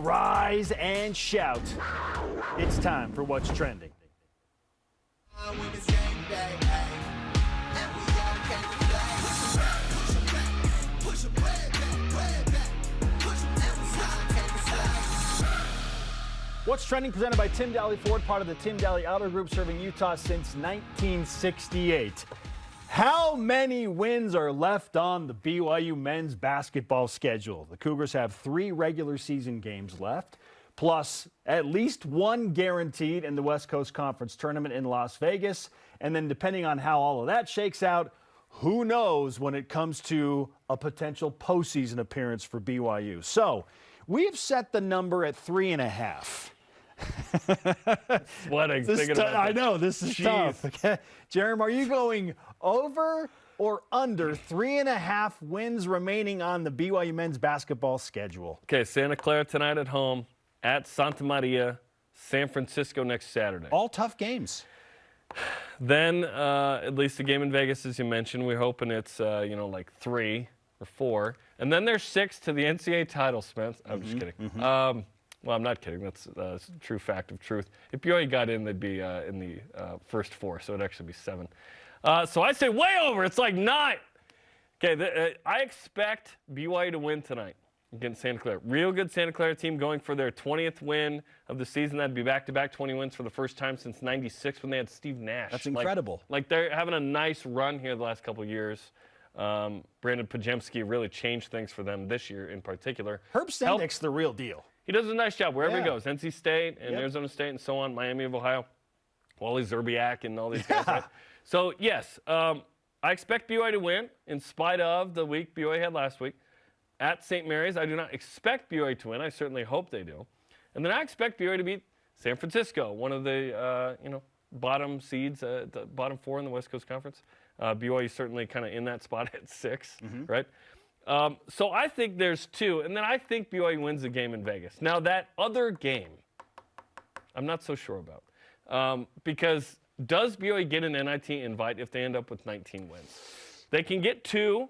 rise and shout. It's time for What's Trending. What's Trending, presented by Tim Daly Ford, part of the Tim Daly Auto Group, serving Utah since 1968. How many wins are left on the BYU men's basketball schedule? The Cougars have 3 regular season games left, plus at least 1 guaranteed in the West Coast Conference tournament in Las Vegas. And then depending on how all of that shakes out, who knows when it comes to a potential postseason appearance for BYU. So we've set the number at 3.5. Sweating. I know, this is tough. Okay. Jarom, are you going over or under 3.5 wins remaining on the BYU men's basketball schedule? Okay, Santa Clara tonight at home, at Santa Maria, San Francisco next Saturday. All tough games. Then at least the game in Vegas, as you mentioned, we're hoping it's like 3 or 4. And then there's 6 to the NCAA title, Spence. I'm just kidding. Well, I'm not kidding. That's a true fact of truth. If BYU got in, they'd be in the first 4, so it'd actually be 7. So I say way over. It's like 9. Okay, I expect BYU to win tonight against Santa Clara. Real good Santa Clara team going for their 20th win of the season. That'd be back-to-back 20 wins for the first time since '96 when they had Steve Nash. That's incredible. Like they're having a nice run here the last couple of years. Brandon Pajemski really changed things for them this year in particular. Herb Sendek's the real deal. He does a nice job wherever he goes. NC State and Arizona State and so on, Miami of Ohio, Wally Zerbiak and all these guys. Right? So, yes, I expect BYU to win in spite of the week BYU had last week. At St. Mary's, I do not expect BYU to win. I certainly hope they do. And then I expect BYU to beat San Francisco, one of the bottom seeds, the bottom 4 in the West Coast Conference. BYU certainly kind of in that spot at 6, right? So I think there's 2, and then I think BYU wins the game in Vegas. Now, that other game, I'm not so sure about. Because does BYU get an NIT invite if they end up with 19 wins? They can get 2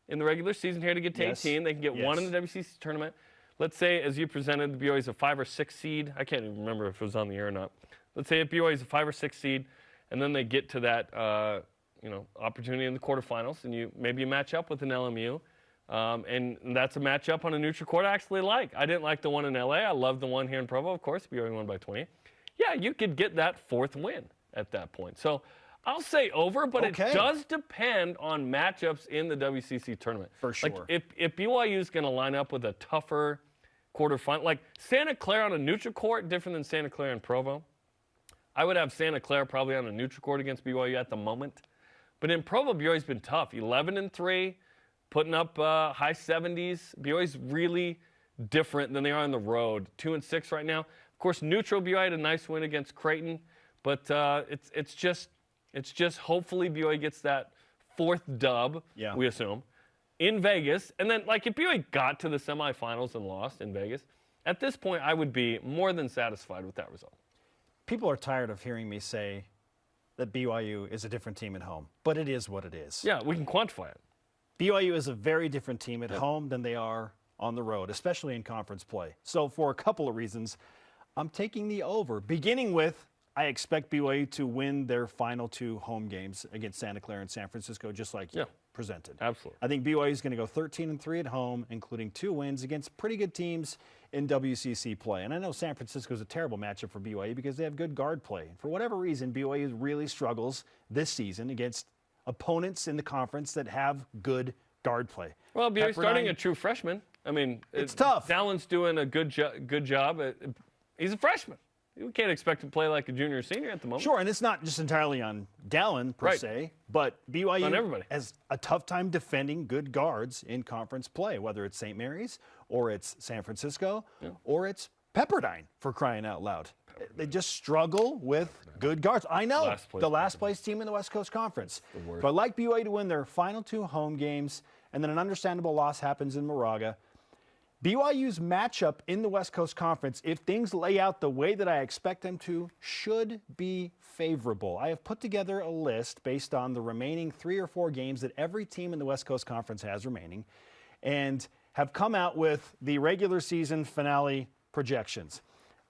in the regular season here to get to 18. They can get 1 in the WCC tournament. Let's say, as you presented, BYU is a 5 or 6 seed. I can't even remember if it was on the air or not. Let's say if BYU is a 5 or 6 seed, and then they get to that opportunity in the quarterfinals, and maybe you match up with an LMU. And that's a matchup on a neutral court I actually like. I didn't like the one in LA. I love the one here in Provo, of course. BYU won by 20. Yeah, you could get that 4th win at that point. So I'll say over, but it does depend on matchups in the WCC tournament. For sure. Like if BYU is going to line up with a tougher quarterfinal, like Santa Clara on a neutral court, different than Santa Clara and Provo. I would have Santa Clara probably on a neutral court against BYU at the moment. But in Provo, BYU's been tough. 11-3. Putting up high 70s. BYU's really different than they are on the road. 2-6 right now. Of course, neutral BYU had a nice win against Creighton, but it's just hopefully BYU gets that 4th dub. We assume in Vegas, and then like if BYU got to the semifinals and lost in Vegas, at this point I would be more than satisfied with that result. People are tired of hearing me say that BYU is a different team at home, but it is what it is. Yeah, we can quantify it. BYU is a very different team at home than they are on the road, especially in conference play. So for a couple of reasons, I'm taking the over. Beginning with, I expect BYU to win their final 2 home games against Santa Clara and San Francisco, just like you presented. Absolutely. I think BYU is going to go 13-3 at home, including 2 wins against pretty good teams in WCC play. And I know San Francisco is a terrible matchup for BYU because they have good guard play. For whatever reason, BYU really struggles this season against opponents in the conference that have good guard play. Well, BYU's starting a true freshman. I mean, it's tough. Dallon's doing a good job. He's a freshman. You can't expect him to play like a junior or senior at the moment. Sure, and it's not just entirely on Dallon per se, but BYU has a tough time defending good guards in conference play, whether it's St. Mary's or it's San Francisco or it's Pepperdine, for crying out loud. They just struggle with good guards. I know, the last place team in the West Coast Conference. But I'd like BYU to win their final 2 home games, and then an understandable loss happens in Moraga. BYU's matchup in the West Coast Conference, if things lay out the way that I expect them to, should be favorable. I have put together a list based on the remaining 3 or 4 games that every team in the West Coast Conference has remaining, and have come out with the regular season finale projections.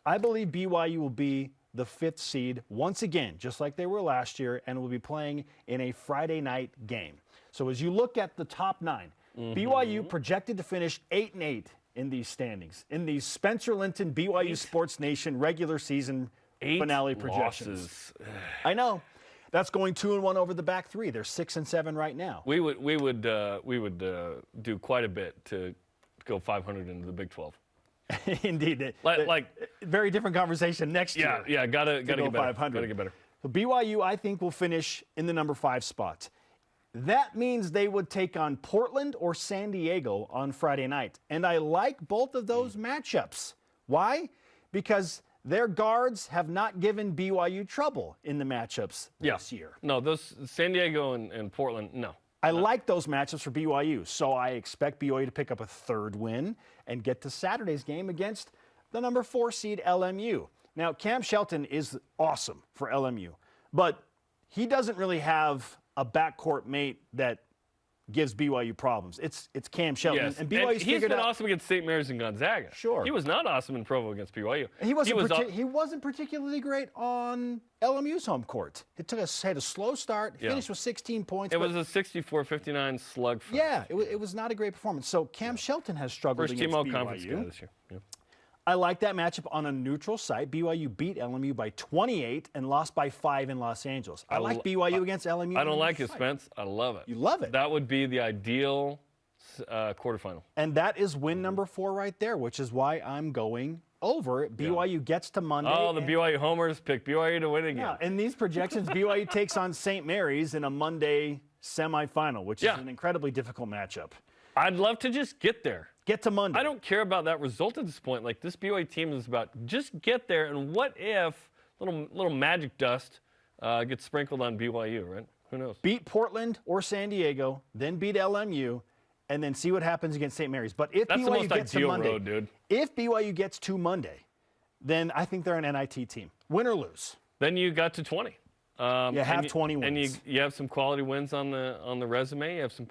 I believe BYU will be the 5th seed once again, just like they were last year, and will be playing in a Friday night game. So as you look at the top 9, BYU projected to finish 8-8 in these standings, in these Spencer Linton BYU Sports Nation regular season finale projections. I know. That's going 2-1 over the back 3. They're 6-7 right now. We would do quite a bit to go 500 into the Big 12. Indeed. Like very different conversation next year. Yeah, gotta get better. 500. Gotta get better. So BYU, I think, will finish in the number 5 spot. That means they would take on Portland or San Diego on Friday night. And I like both of those matchups. Why? Because their guards have not given BYU trouble in the matchups this year. No, those San Diego and Portland, no. I like those matchups for BYU, so I expect BYU to pick up a 3rd win and get to Saturday's game against the number 4 seed LMU. Now, Cam Shelton is awesome for LMU, but he doesn't really have a backcourt mate that gives BYU problems. It's Cam Shelton. Yes. And BYU's he's been awesome against St. Mary's and Gonzaga. Sure. He was not awesome in Provo against BYU. He wasn't particularly great on LMU's home court. It had a slow start, finished with 16 points. It was a 64-59 slug. Yeah, it was not a great performance. So Cam Shelton has struggled against BYU. First team all-conference guy this year. Yeah. I like that matchup on a neutral site. BYU beat LMU by 28 and lost by 5 in Los Angeles. I like BYU against LMU. I don't like it, Spence. I love it. You love it. That would be the ideal quarterfinal. And that is win number 4 right there, which is why I'm going over. BYU gets to Monday. Oh, the BYU homers pick BYU to win again. Yeah, in these projections, BYU takes on St. Mary's in a Monday semifinal, which is an incredibly difficult matchup. I'd love to just get there. Get to Monday. I don't care about that result at this point. Like, this BYU team is about just get there, and what if little magic dust gets sprinkled on BYU, right? Who knows? Beat Portland or San Diego, then beat LMU, and then see what happens against St. Mary's. But if BYU gets to Monday, road, dude. If BYU gets to Monday, then I think they're an NIT team, win or lose. Then you got to 20. You have 20 wins. And you have some quality wins on the resume. You have some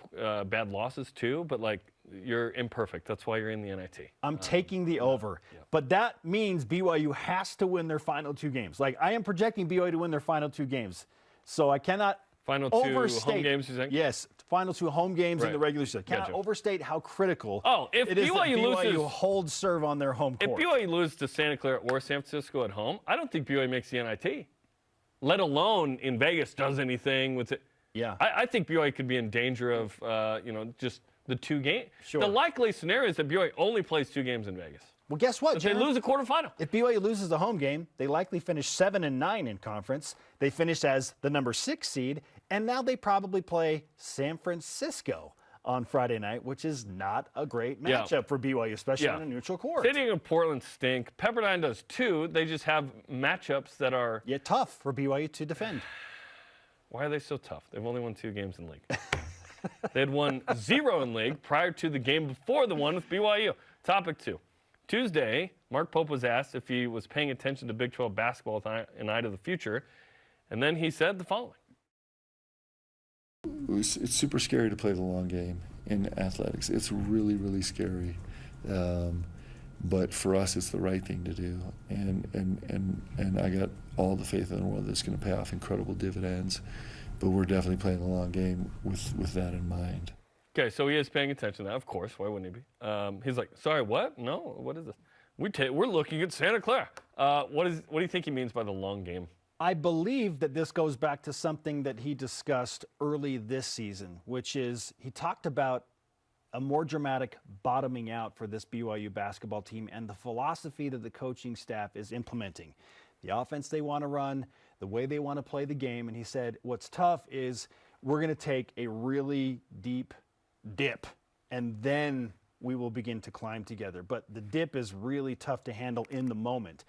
bad losses too, but like you're imperfect. That's why you're in the NIT. I'm taking the over. Yeah. But that means BYU has to win their final 2 games. Like, I am projecting BYU to win their final 2 games. So I cannot overstate. Home games, you think? Yes, final 2 home games in the regular season. Cannot overstate how critical if it is BYU that BYU loses, holds serve on their home court. If BYU loses to Santa Clara or San Francisco at home, I don't think BYU makes the NIT. Let alone in Vegas does anything with it. Yeah. I think BYU could be in danger of, just the 2 games. Sure. The likely scenario is that BYU only plays 2 games in Vegas. Well, guess what, Jarom? They lose a quarterfinal. If BYU loses the home game, they likely finish 7-9 in conference. They finish as the number 6 seed, and now they probably play San Francisco on Friday night, which is not a great matchup for BYU, especially on a neutral court. San Diego and Portland stink. Pepperdine does too. They just have matchups that are tough for BYU to defend. Why are they so tough? They've only won 2 games in league. They had won 0 in league prior to the game before the one with BYU. Topic 2. Tuesday, Mark Pope was asked if he was paying attention to Big 12 basketball in eye of the future, and then he said the following. It's super scary to play the long game in athletics. It's really, really scary. But for us, it's the right thing to do. And I got all the faith in the world that it's going to pay off incredible dividends. But we're definitely playing the long game with that in mind. Okay, so he is paying attention to that, of course. Why wouldn't he be? He's like, sorry, what? No, what is this? We're looking at Santa Clara. What do you think he means by the long game? I believe that this goes back to something that he discussed early this season, which is he talked about a more dramatic bottoming out for this BYU basketball team and the philosophy that the coaching staff is implementing. The offense they want to run, the way they want to play the game. And he said, what's tough is we're going to take a really deep dip and then we will begin to climb together. But the dip is really tough to handle in the moment.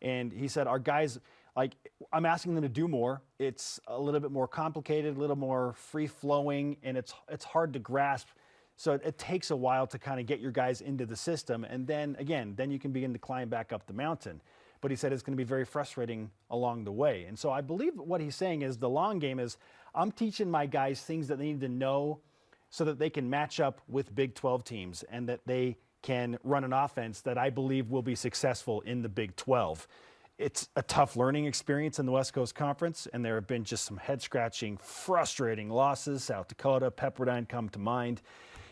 And he said, our guys, like, I'm asking them to do more. It's a little bit more complicated, a little more free-flowing, and it's hard to grasp. So it takes a while to kind of get your guys into the system. And then, again, then you can begin to climb back up the mountain. But he said it's going to be very frustrating along the way. And so I believe what he's saying is the long game is I'm teaching my guys things that they need to know so that they can match up with Big 12 teams and that they can run an offense that I believe will be successful in the Big 12. It's a tough learning experience in the West Coast Conference, and there have been just some head-scratching, frustrating losses. South Dakota, Pepperdine come to mind.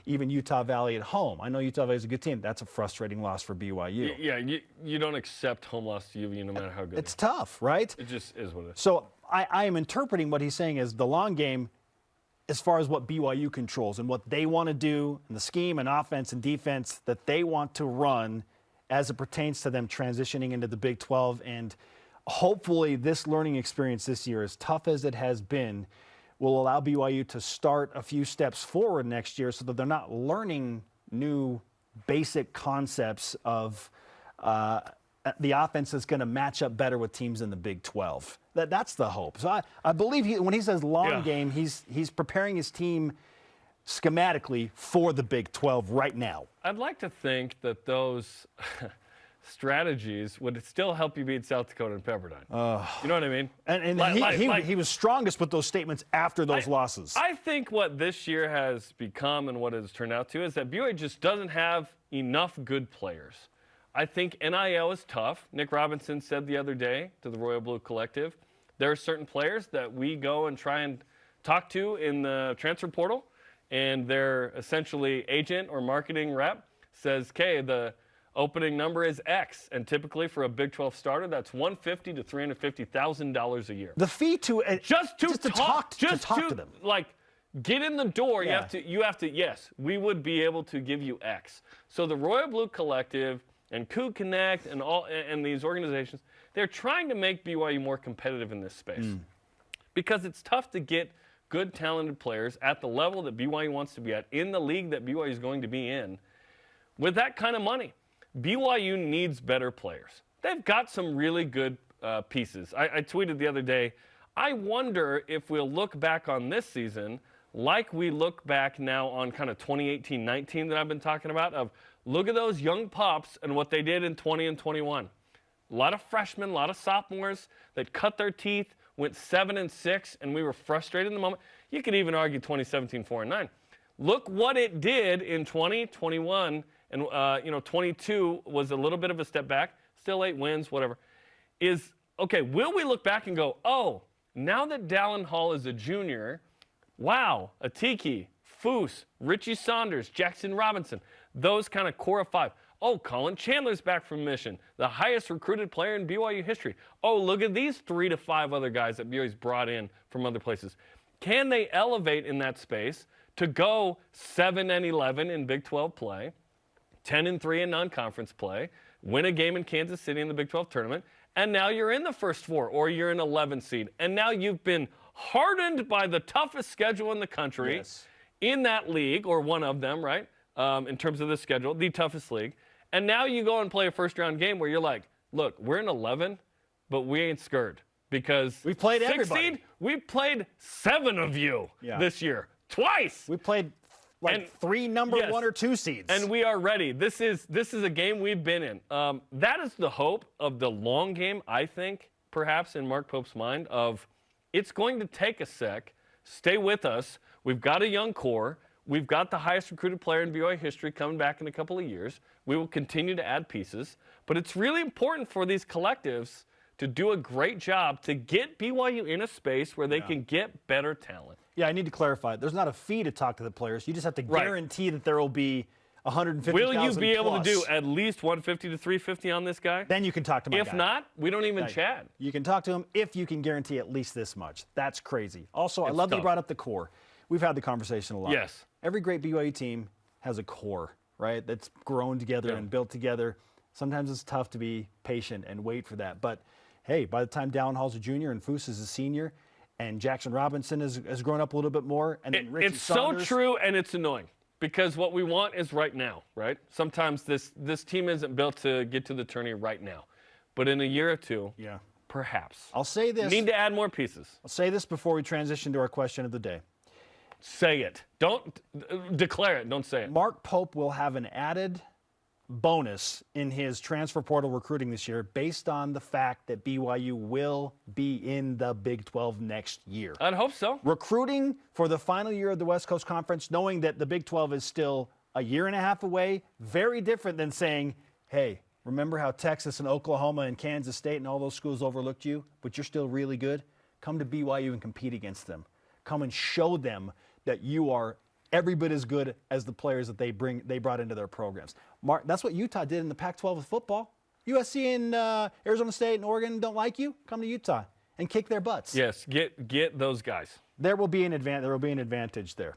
Even Utah Valley at home. I know Utah Valley is a good team. That's a frustrating loss for BYU. Yeah, you don't accept home loss to UVU no matter how good. It's tough, right? It just is what it is. So I am interpreting what he's saying as the long game as far as what BYU controls and what they want to do and the scheme and offense and defense that they want to run as it pertains to them transitioning into the Big 12. And hopefully this learning experience this year, as tough as it has been, will allow BYU to start a few steps forward next year so that they're not learning new basic concepts of the offense that's going to match up better with teams in the Big 12. That's the hope. So I believe when he says long game, he's preparing his team schematically for the Big 12 right now. I'd like to think that those strategies would still help you beat South Dakota and Pepperdine. You know what I mean? And he was strongest with those statements after those losses. I think what this year has become and what it has turned out to is that BYU just doesn't have enough good players. I think NIL is tough. Nick Robinson said the other day to the Royal Blue Collective, there are certain players that we go and try and talk to in the transfer portal, and their essentially agent or marketing rep says, okay, the opening number is X, and typically for a Big 12 starter, that's $150,000 to $350,000 a year. The fee to just to talk to them, like get in the door. Yeah. You have to. Yes, we would be able to give you X. So the Royal Blue Collective and Coup Connect and these organizations, they're trying to make BYU more competitive in this space because it's tough to get good, talented players at the level that BYU wants to be at in the league that BYU is going to be in with that kind of money. BYU needs better players. They've got some really good pieces. I tweeted the other day, I wonder if we'll look back on this season like we look back now on kind of 2018-19 that I've been talking about, of look at those young pups and what they did in 20 and 21. A lot of freshmen, a lot of sophomores that cut their teeth, went 7-6, and we were frustrated in the moment. You could even argue 2017 4-9. Look what it did in 20, 21, and 22 was a little bit of a step back. Still 8 wins, whatever. Will we look back and go, oh, now that Dallin Hall is a junior, wow, Atiki, Foose, Richie Saunders, Jackson Robinson, those kind of core of 5. Oh, Colin Chandler's back from Mission, the highest recruited player in BYU history. Oh, look at these 3 to 5 other guys that BYU's brought in from other places. Can they elevate in that space to go 7-11 in Big 12 play, 10-3 in non-conference play, win a game in Kansas City in the Big 12 tournament, and now you're in the first 4 or you're an 11 seed, and now you've been hardened by the toughest schedule in the country in that league, or one of them, right? In terms of the schedule, the toughest league. And now you go and play a first-round game where you're like, look, we're in 11, but we ain't scared because we played 6 everybody. Seed, we played 7 of you this year, twice. We played 3 number 1 or 2 seeds, and we are ready. This is a game we've been in. That is the hope of the long game, I think, perhaps in Mark Pope's mind, of it's going to take a sec. Stay with us. We've got a young core. We've got the highest recruited player in BYU history coming back in a couple of years. We will continue to add pieces. But it's really important for these collectives to do a great job to get BYU in a space where they can get better talent. Yeah, I need to clarify. There's not a fee to talk to the players. You just have to guarantee that there will be 150,000 Will you be able plus. to do at least 150 to 350 on this guy? Then you can talk to my guy. If not, we don't even chat. You can talk to him if you can guarantee at least this much. That's crazy. Also, I love that you brought up the core. We've had the conversation a lot. Yes. Every great BYU team has a core, right, that's grown together and built together. Sometimes it's tough to be patient and wait for that. But, hey, by the time Dallin Hall's a junior and Foose is a senior and Jackson Robinson has grown up a little bit more, and then Richie Saunders. So true, and it's annoying because what we want is right now, right? Sometimes this team isn't built to get to the tourney right now. But in a year or two, perhaps. I'll say this. Need to add more pieces. I'll say this before we transition to our question of the day. Say it. Don't declare it. Don't say it. Mark Pope will have an added bonus in his transfer portal recruiting this year based on the fact that BYU will be in the Big 12 next year. I'd hope so. Recruiting for the final year of the West Coast Conference, knowing that the Big 12 is still a year and a half away. Very different than saying, hey, remember how Texas and Oklahoma and Kansas State and all those schools overlooked you, but you're still really good? Come to BYU and compete against them. Come and show them that you are every bit as good as the players that they brought into their programs. Mark, that's what Utah did in the Pac-12 with football. USC and Arizona State and Oregon don't like you. Come to Utah and kick their butts. Yes, get those guys. There will be an advantage there.